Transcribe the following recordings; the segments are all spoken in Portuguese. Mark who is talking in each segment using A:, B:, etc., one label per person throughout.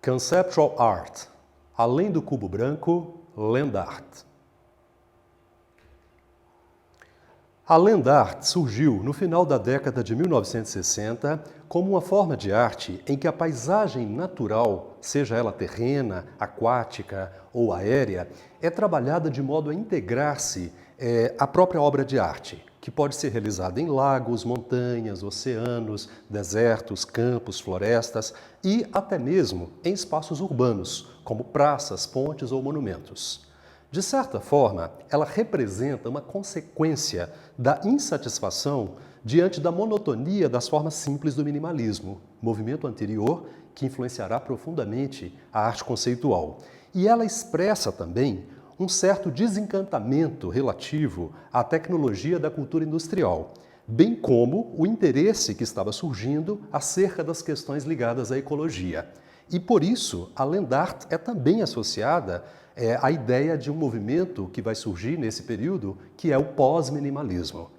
A: Conceptual Art, além do cubo branco, Land Art. A Land Art surgiu no final da década de 1960 como uma forma de arte em que a paisagem natural, seja ela terrena, aquática ou aérea, é trabalhada de modo a integrar-se à própria obra de arte, que pode ser realizada em lagos, montanhas, oceanos, desertos, campos, florestas e até mesmo em espaços urbanos, como praças, pontes ou monumentos. De certa forma, ela representa uma consequência da insatisfação diante da monotonia das formas simples do minimalismo, movimento anterior que influenciará profundamente a arte conceitual. E ela expressa também um certo desencantamento relativo à tecnologia da cultura industrial, bem como o interesse que estava surgindo acerca das questões ligadas à ecologia. E por isso, a Land Art é também associada à ideia de um movimento que vai surgir nesse período, que é o pós-minimalismo.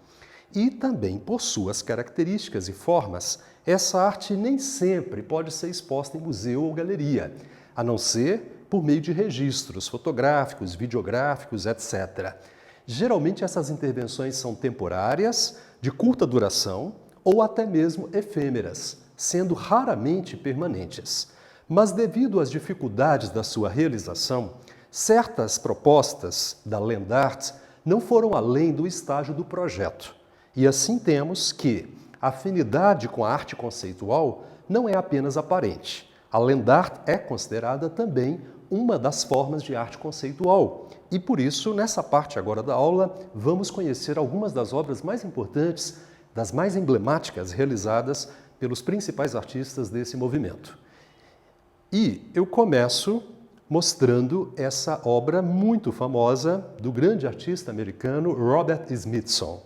A: E também, por suas características e formas, essa arte nem sempre pode ser exposta em museu ou galeria, a não ser por meio de registros fotográficos, videográficos, etc. Geralmente essas intervenções são temporárias, de curta duração ou até mesmo efêmeras, sendo raramente permanentes. Mas devido às dificuldades da sua realização, certas propostas da Land Art não foram além do estágio do projeto. E assim temos que a afinidade com a arte conceitual não é apenas aparente. A Land Art é considerada também uma das formas de arte conceitual. E por isso, nessa parte agora da aula, vamos conhecer algumas das obras mais importantes, das mais emblemáticas realizadas pelos principais artistas desse movimento. E eu começo mostrando essa obra muito famosa do grande artista americano Robert Smithson,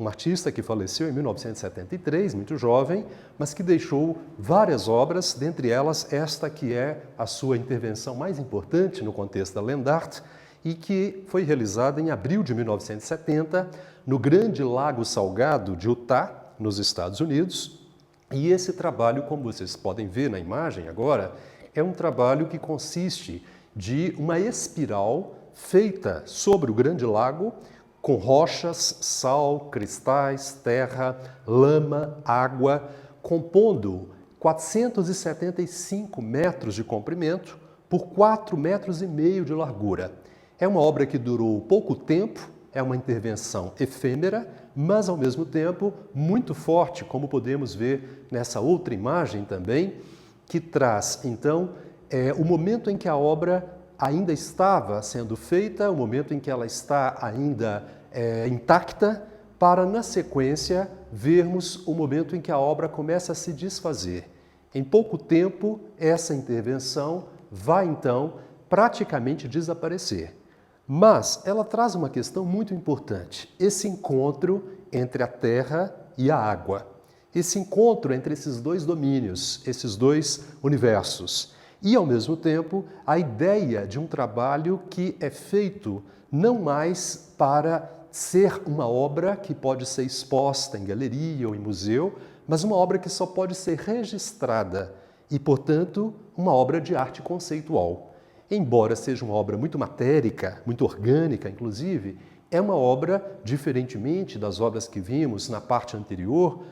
A: um artista que faleceu em 1973, muito jovem, mas que deixou várias obras, dentre elas esta que é a sua intervenção mais importante no contexto da Land Art e que foi realizada em abril de 1970 no Grande Lago Salgado de Utah, nos Estados Unidos. E esse trabalho, como vocês podem ver na imagem agora, é um trabalho que consiste de uma espiral feita sobre o Grande Lago, com rochas, sal, cristais, terra, lama, água, compondo 475 metros de comprimento por 4,5 metros de largura. É uma obra que durou pouco tempo, é uma intervenção efêmera, mas ao mesmo tempo muito forte, como podemos ver nessa outra imagem também, que traz então o momento em que a obra ainda estava sendo feita, o momento em que ela está ainda intacta, para, na sequência, vermos o momento em que a obra começa a se desfazer. Em pouco tempo, essa intervenção vai, então, praticamente desaparecer. Mas ela traz uma questão muito importante, esse encontro entre a terra e a água. Esse encontro entre esses dois domínios, esses dois universos. E, ao mesmo tempo, a ideia de um trabalho que é feito não mais para ser uma obra que pode ser exposta em galeria ou em museu, mas uma obra que só pode ser registrada e, portanto, uma obra de arte conceitual. Embora seja uma obra muito matérica, muito orgânica, inclusive, é uma obra, diferentemente das obras que vimos na parte anterior,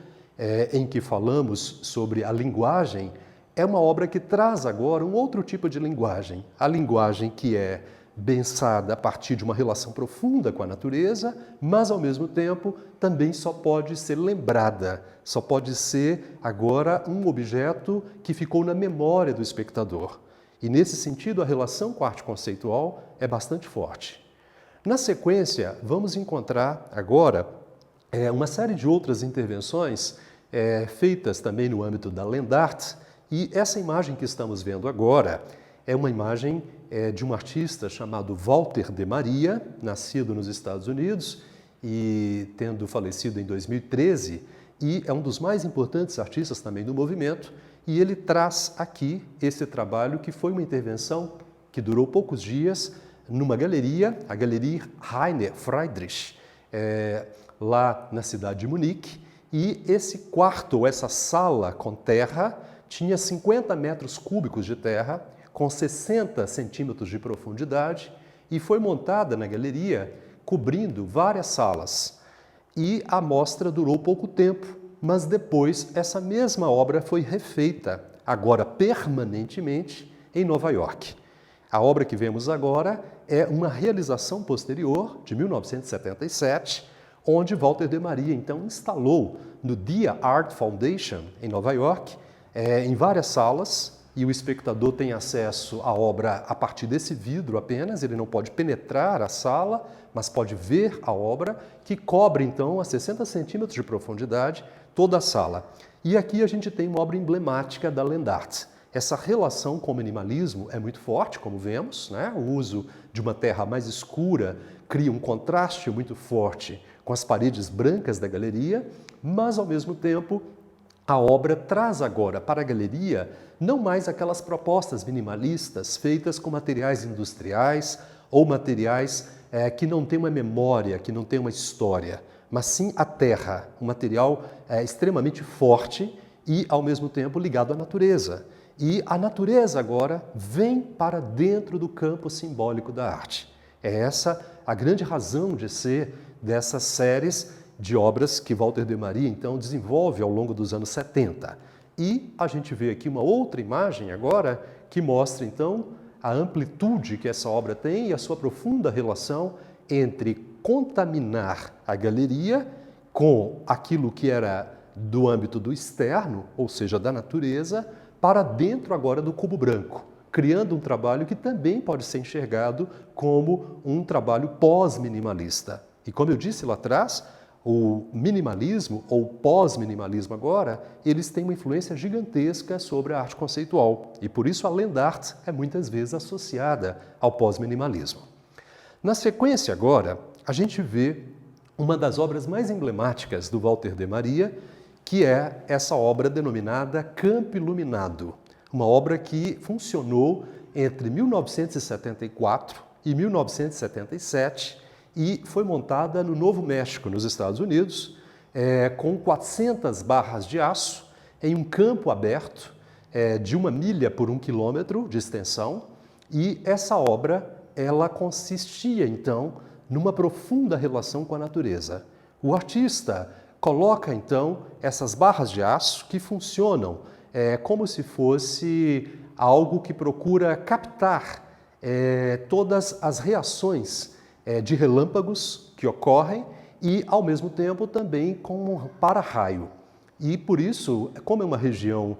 A: em que falamos sobre a linguagem, é uma obra que traz agora um outro tipo de linguagem. A linguagem que é pensada a partir de uma relação profunda com a natureza, mas, ao mesmo tempo, também só pode ser lembrada, só pode ser agora um objeto que ficou na memória do espectador. E, nesse sentido, a relação com a arte conceitual é bastante forte. Na sequência, vamos encontrar agora uma série de outras intervenções feitas também no âmbito da Land Art, e essa imagem que estamos vendo agora é uma imagem de um artista chamado Walter de Maria, nascido nos Estados Unidos e tendo falecido em 2013, e é um dos mais importantes artistas também do movimento, e ele traz aqui esse trabalho que foi uma intervenção que durou poucos dias numa galeria, a Galeria Heine Friedrich, lá na cidade de Munique, e esse quarto, ou essa sala com terra, tinha 50 metros cúbicos de terra, com 60 centímetros de profundidade, e foi montada na galeria, cobrindo várias salas. E a mostra durou pouco tempo, mas depois essa mesma obra foi refeita, agora permanentemente, em Nova York. A obra que vemos agora é uma realização posterior, de 1977, onde Walter de Maria, então, instalou no Dia Art Foundation, em Nova York, em várias salas, e o espectador tem acesso à obra a partir desse vidro apenas, ele não pode penetrar a sala, mas pode ver a obra, que cobre, então, a 60 centímetros de profundidade, toda a sala. E aqui a gente tem uma obra emblemática da Land Art. Essa relação com o minimalismo é muito forte, como vemos, né? O uso de uma terra mais escura cria um contraste muito forte com as paredes brancas da galeria, mas, ao mesmo tempo, a obra traz agora para a galeria não mais aquelas propostas minimalistas feitas com materiais industriais ou materiais que não têm uma memória, que não têm uma história, mas sim a terra, um material extremamente forte e, ao mesmo tempo, ligado à natureza. E a natureza agora vem para dentro do campo simbólico da arte. É essa a grande razão de ser dessas séries de obras que Walter de Maria, então, desenvolve ao longo dos anos 70. E a gente vê aqui uma outra imagem agora que mostra, então, a amplitude que essa obra tem e a sua profunda relação entre contaminar a galeria com aquilo que era do âmbito do externo, ou seja, da natureza, para dentro agora do cubo branco, criando um trabalho que também pode ser enxergado como um trabalho pós-minimalista. E como eu disse lá atrás, o minimalismo, ou pós-minimalismo agora, eles têm uma influência gigantesca sobre a arte conceitual. E por isso a Land Art é muitas vezes associada ao pós-minimalismo. Na sequência agora, a gente vê uma das obras mais emblemáticas do Walter de Maria, que é essa obra denominada Campo Iluminado, uma obra que funcionou entre 1974 e 1977 e foi montada no Novo México, nos Estados Unidos, com 400 barras de aço em um campo aberto de 1 milha por 1 quilômetro de extensão, e essa obra ela consistia então numa profunda relação com a natureza. O artista coloca então essas barras de aço que funcionam como se fosse algo que procura captar todas as reações de relâmpagos que ocorrem e, ao mesmo tempo, também como um para-raio. E, por isso, como é uma região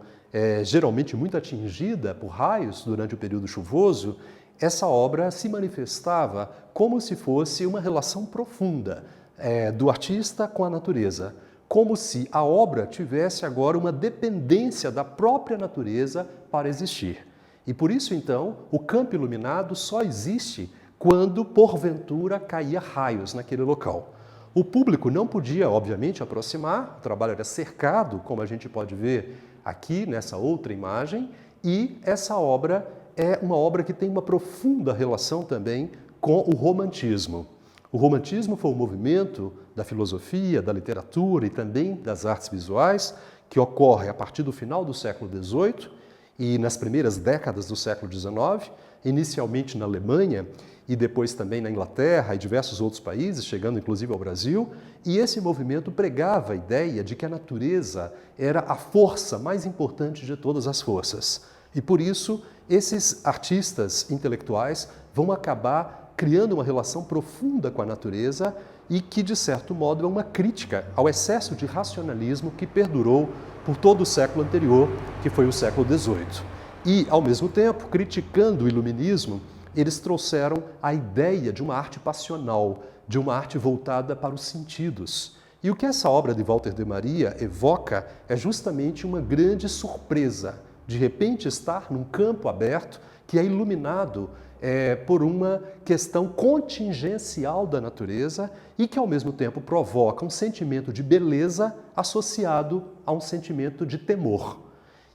A: geralmente muito atingida por raios durante o período chuvoso, essa obra se manifestava como se fosse uma relação profunda do artista com a natureza, como se a obra tivesse agora uma dependência da própria natureza para existir. E por isso, então, o campo iluminado só existe quando, porventura, caía raios naquele local. O público não podia, obviamente, aproximar, o trabalho era cercado, como a gente pode ver aqui nessa outra imagem, e essa obra é uma obra que tem uma profunda relação também com o romantismo. O romantismo foi um movimento da filosofia, da literatura e também das artes visuais que ocorre a partir do final do século XVIII e nas primeiras décadas do século XIX, inicialmente na Alemanha e depois também na Inglaterra e diversos outros países, chegando inclusive ao Brasil, e esse movimento pregava a ideia de que a natureza era a força mais importante de todas as forças. E por isso, esses artistas intelectuais vão acabar criando uma relação profunda com a natureza e que, de certo modo, é uma crítica ao excesso de racionalismo que perdurou por todo o século anterior, que foi o século XVIII. E, ao mesmo tempo, criticando o iluminismo, eles trouxeram a ideia de uma arte passional, de uma arte voltada para os sentidos. E o que essa obra de Walter de Maria evoca é justamente uma grande surpresa, de repente estar num campo aberto que é iluminado por uma questão contingencial da natureza e que, ao mesmo tempo, provoca um sentimento de beleza associado a um sentimento de temor.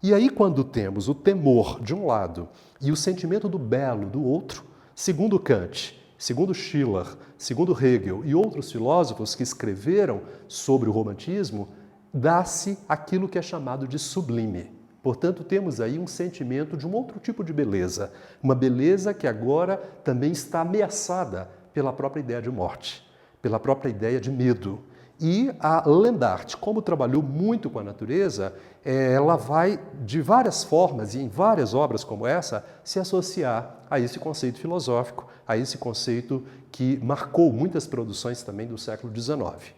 A: E aí, quando temos o temor de um lado e o sentimento do belo do outro, segundo Kant, segundo Schiller, segundo Hegel e outros filósofos que escreveram sobre o romantismo, dá-se aquilo que é chamado de sublime. Portanto, temos aí um sentimento de um outro tipo de beleza, uma beleza que agora também está ameaçada pela própria ideia de morte, pela própria ideia de medo. E a land art, como trabalhou muito com a natureza, ela vai, de várias formas e em várias obras como essa, se associar a esse conceito filosófico, a esse conceito que marcou muitas produções também do século XIX.